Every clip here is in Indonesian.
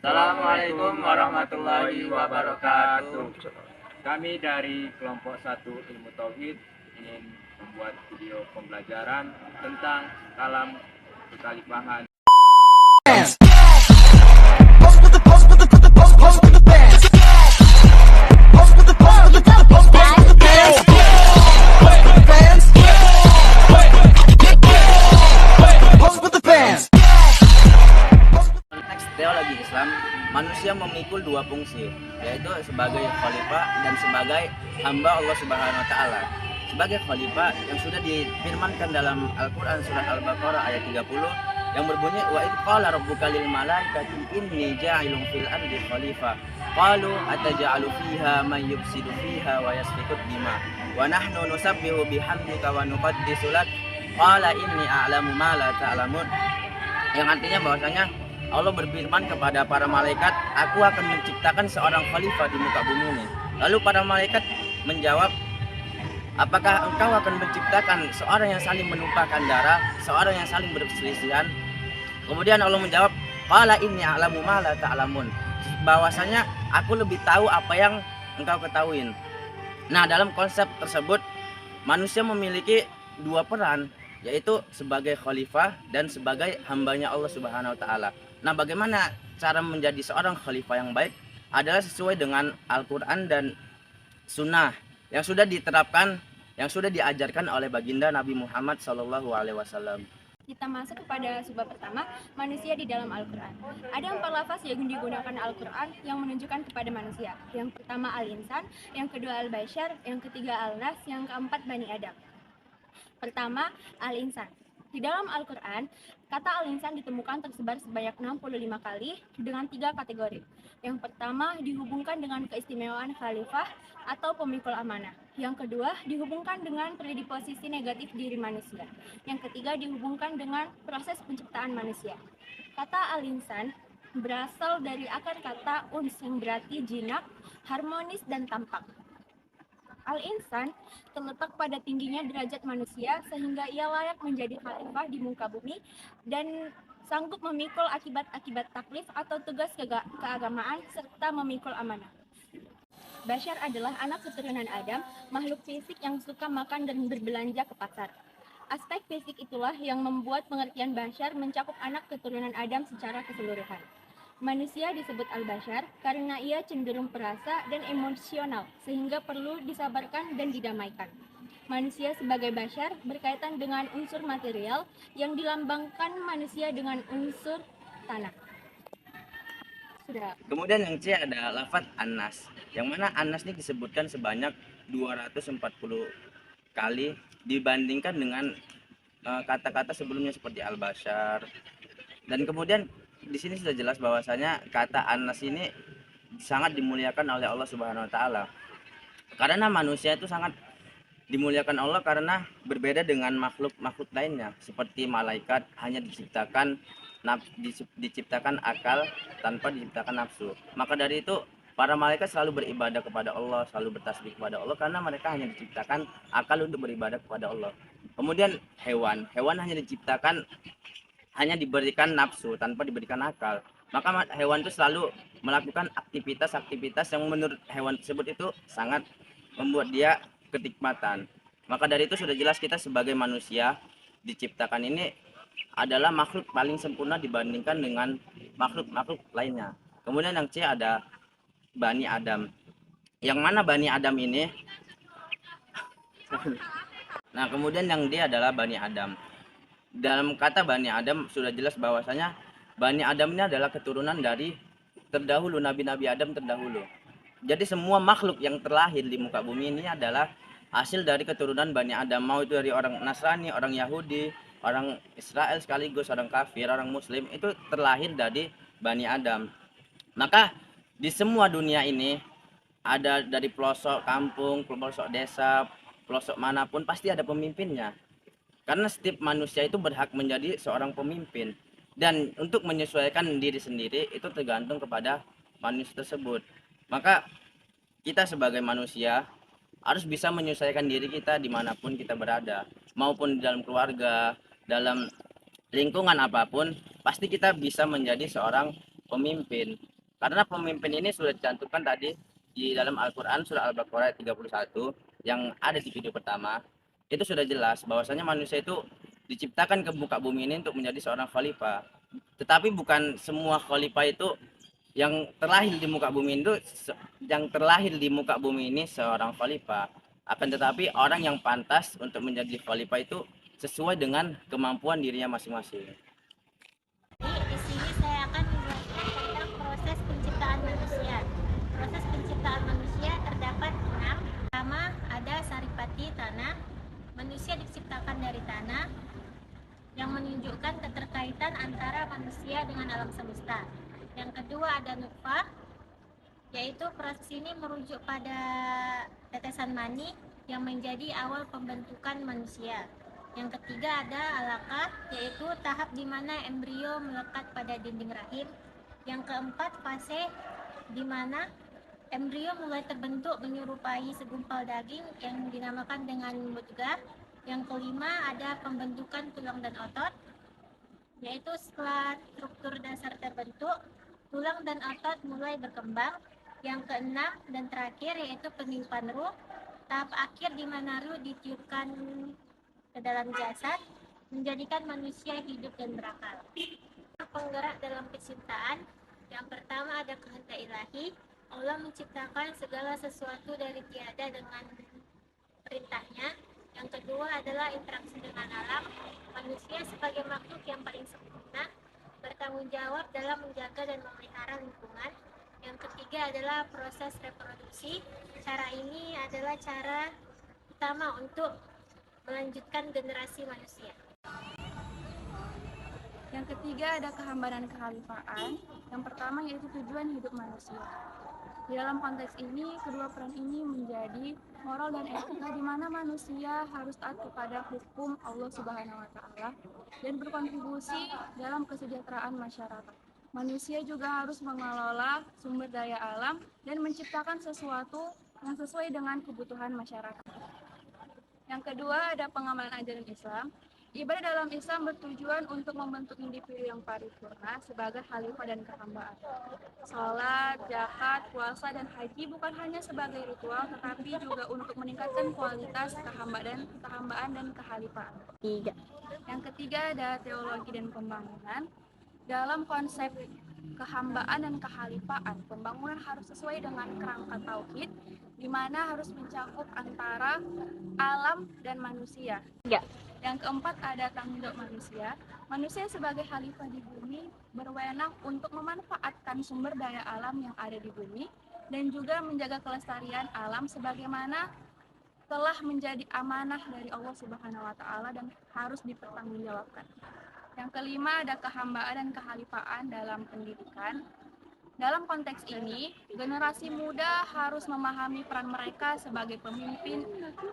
Assalamualaikum warahmatullahi wabarakatuh. Kami dari kelompok 1 Ilmu Tauhid ingin membuat video pembelajaran tentang kalam kekhalifahan. Konteks teologi Islam, manusia memikul dua fungsi, yaitu sebagai khalifah dan sebagai hamba Allah Subhanahu wa taala. Sebagai khalifah yang sudah difirmankan dalam Al-Qur'an surat Al-Baqarah ayat 30 yang berbunyi wa id qala rabbuka lil malaikati inni ja'ilun fil ardi khalifah qalu ataj'alu fiha man yufsidu fiha wa yasfiku dima wa nahnu nusabbihu bihamdika wa nuqaddisu lak qala inni a'lamu ma la ta'lamun, yang artinya bahwasanya Allah berfirman kepada para malaikat, aku akan menciptakan seorang khalifah di muka bumi ini. Lalu para malaikat menjawab, apakah engkau akan menciptakan seorang yang saling menumpahkan darah, seorang yang saling berselisihan? Kemudian Allah menjawab, qala inni a'lamu ma la ta'lamun, bahwasanya aku lebih tahu apa yang engkau ketahuin. Nah, dalam konsep tersebut manusia memiliki dua peran, yaitu sebagai khalifah dan sebagai hambanya Allah Subhanahu wa taala. Nah, bagaimana cara menjadi seorang khalifah yang baik adalah sesuai dengan Al-Qur'an dan sunnah yang sudah diterapkan, yang sudah diajarkan oleh baginda Nabi Muhammad SAW. Kita masuk kepada subbab pertama, manusia di dalam Al-Quran. Ada 4 lafaz yang digunakan Al-Quran yang menunjukkan kepada manusia. Yang pertama Al-Insan, yang kedua Al-Bashar, yang ketiga Al-Nas, yang keempat Bani Adam. Pertama, Al-Insan. Di dalam Al-Quran, kata Al-Insan ditemukan tersebar sebanyak 65 kali dengan 3 kategori. Yang pertama dihubungkan dengan keistimewaan khalifah atau pemikul amanah. Yang kedua dihubungkan dengan predisposisi negatif diri manusia. Yang ketiga dihubungkan dengan proses penciptaan manusia. Kata Al-Insan berasal dari akar kata uns yang berarti jinak, harmonis, dan tampak. Al-Insan terletak pada tingginya derajat manusia sehingga ia layak menjadi khalifah di muka bumi dan sanggup memikul akibat-akibat taklif atau tugas keagamaan serta memikul amanah. Bashar adalah anak keturunan Adam, makhluk fisik yang suka makan dan berbelanja ke pasar. Aspek fisik itulah yang membuat pengertian Bashar mencakup anak keturunan Adam secara keseluruhan. Manusia disebut al-bashar karena ia cenderung perasa dan emosional sehingga perlu disabarkan dan didamaikan. Manusia sebagai bashar berkaitan dengan unsur material yang dilambangkan manusia dengan unsur tanah. Sudah. Kemudian yang C ada lafaz An-Nas, yang mana An-Nas ini disebutkan sebanyak 240 kali dibandingkan dengan kata-kata sebelumnya seperti al-bashar. Dan kemudian di sini sudah jelas bahwasanya kata An-Nas ini sangat dimuliakan oleh Allah Subhanahu wa taala. Karena manusia itu sangat dimuliakan Allah karena berbeda dengan makhluk-makhluk lainnya, seperti malaikat hanya diciptakan akal tanpa diciptakan nafsu. Maka dari itu para malaikat selalu beribadah kepada Allah, selalu bertasbih kepada Allah karena mereka hanya diciptakan akal untuk beribadah kepada Allah. Kemudian hewan hanya diberikan nafsu tanpa diberikan akal. Maka hewan itu selalu melakukan aktivitas-aktivitas yang menurut hewan tersebut itu sangat membuat dia kenikmatan. Maka dari itu sudah jelas kita sebagai manusia diciptakan ini adalah makhluk paling sempurna dibandingkan dengan makhluk-makhluk lainnya. Kemudian yang C ada Bani Adam. Yang mana Bani Adam ini? Nah, kemudian yang D adalah Bani Adam. Dalam kata Bani Adam sudah jelas bahwasanya Bani Adam ini adalah keturunan dari terdahulu, Nabi-Nabi Adam terdahulu. Jadi semua makhluk yang terlahir di muka bumi ini adalah hasil dari keturunan Bani Adam. Mau itu dari orang Nasrani, orang Yahudi, orang Israel sekaligus, orang kafir, orang Muslim, itu terlahir dari Bani Adam. Maka di semua dunia ini ada dari pelosok kampung, pelosok desa, pelosok manapun pasti ada pemimpinnya. Karena setiap manusia itu berhak menjadi seorang pemimpin. Dan untuk menyesuaikan diri sendiri itu tergantung kepada manusia tersebut. Maka kita sebagai manusia harus bisa menyesuaikan diri kita dimanapun kita berada. Maupun di dalam keluarga, dalam lingkungan apapun, pasti kita bisa menjadi seorang pemimpin. Karena pemimpin ini sudah dicantumkan tadi di dalam Al-Quran surah Al-Baqarah ayat 31 yang ada di video pertama. Itu sudah jelas bahwasanya manusia itu diciptakan ke muka bumi ini untuk menjadi seorang khalifah. Tetapi bukan semua khalifah itu yang terlahir di muka bumi itu yang terlahir di muka bumi ini seorang khalifah. Akan tetapi orang yang pantas untuk menjadi khalifah itu sesuai dengan kemampuan dirinya masing-masing. Di sini saya akan menjelaskan tentang proses penciptaan manusia. Proses penciptaan manusia terdapat 6. Pertama, ada saripati tanah. Manusia diciptakan dari tanah yang menunjukkan keterkaitan antara manusia dengan alam semesta. Yang kedua ada nutfah, yaitu proses ini merujuk pada tetesan mani yang menjadi awal pembentukan manusia. Yang ketiga ada alaqah, yaitu tahap di mana embrio melekat pada dinding rahim. Yang keempat fase di mana embrio mulai terbentuk menyerupai segumpal daging yang dinamakan dengan mudghah. Yang kelima ada pembentukan tulang dan otot, yaitu setelah struktur dasar terbentuk, tulang dan otot mulai berkembang. Yang keenam dan terakhir yaitu peniupan ruh, tahap akhir di mana ruh ditiupkan ke dalam jasad, menjadikan manusia hidup dan berakal. Penggerak dalam penciptaan, yang pertama ada kehendak ilahi. Allah menciptakan segala sesuatu dari tiada dengan perintahnya. Yang kedua adalah interaksi dengan alam. Manusia sebagai makhluk yang paling sempurna bertanggung jawab dalam menjaga dan memelihara lingkungan. Yang ketiga adalah proses reproduksi. Cara ini adalah cara utama untuk melanjutkan generasi manusia. Yang ketiga ada kehambaan dan kekhalifaan. Yang pertama yaitu tujuan hidup manusia. Di dalam konteks ini, kedua peran ini menjadi moral dan etika di mana manusia harus taat kepada hukum Allah Subhanahu wa taala dan berkontribusi dalam kesejahteraan masyarakat. Manusia juga harus mengelola sumber daya alam dan menciptakan sesuatu yang sesuai dengan kebutuhan masyarakat. Yang kedua ada pengamalan ajaran Islam. Ibadah dalam Islam bertujuan untuk membentuk individu yang paripurna sebagai khalifah dan kehambaan. Salat, zakat, puasa, dan haji bukan hanya sebagai ritual, tetapi juga untuk meningkatkan kualitas kehambaan dan kehalifaan. Yang ketiga ada teologi dan pembangunan. Dalam konsep kehambaan dan kehalifaan, pembangunan harus sesuai dengan kerangka tauhid, di mana harus mencakup antara alam dan manusia. Yang keempat ada tanggung jawab manusia. Manusia sebagai khalifah di bumi berwenang untuk memanfaatkan sumber daya alam yang ada di bumi dan juga menjaga kelestarian alam sebagaimana telah menjadi amanah dari Allah Subhanahu wa taala dan harus dipertanggungjawabkan. Yang kelima ada kehambaan dan kehalifaan dalam pendidikan. Dalam konteks ini, generasi muda harus memahami peran mereka sebagai pemimpin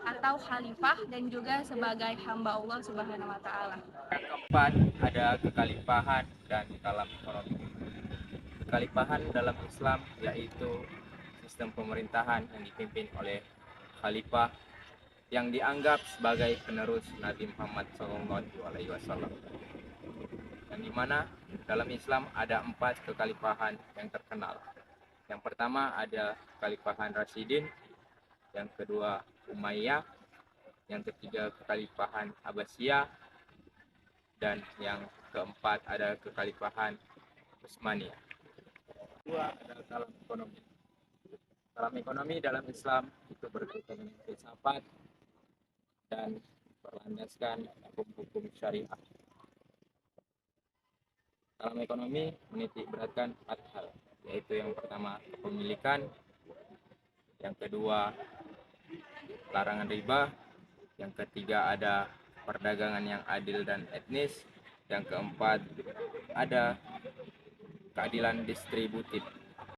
atau khalifah dan juga sebagai hamba Allah Subhanahu wa taala. Yang keempat ada kekhalifahan dan kalam ekonomi. Kekhalifahan dalam Islam yaitu sistem pemerintahan yang dipimpin oleh khalifah yang dianggap sebagai penerus Nabi Muhammad SAW. Yang dimana dalam Islam ada 4 kekhalifahan yang terkenal. Yang pertama ada kekhalifahan Rasyidin, yang kedua Umayyah, yang ketiga kekhalifahan Abbasiyah, dan yang keempat ada kekhalifahan Utsmaniyah. Kedua adalah kalam ekonomi. Kalam ekonomi dalam Islam itu berkaitan dengan filsafat dan berlandaskan hukum-hukum syariah. Dalam ekonomi menitik beratkan 4 hal, yaitu yang pertama kepemilikan, yang kedua larangan riba, yang ketiga ada perdagangan yang adil dan etnis, yang keempat ada keadilan distributif.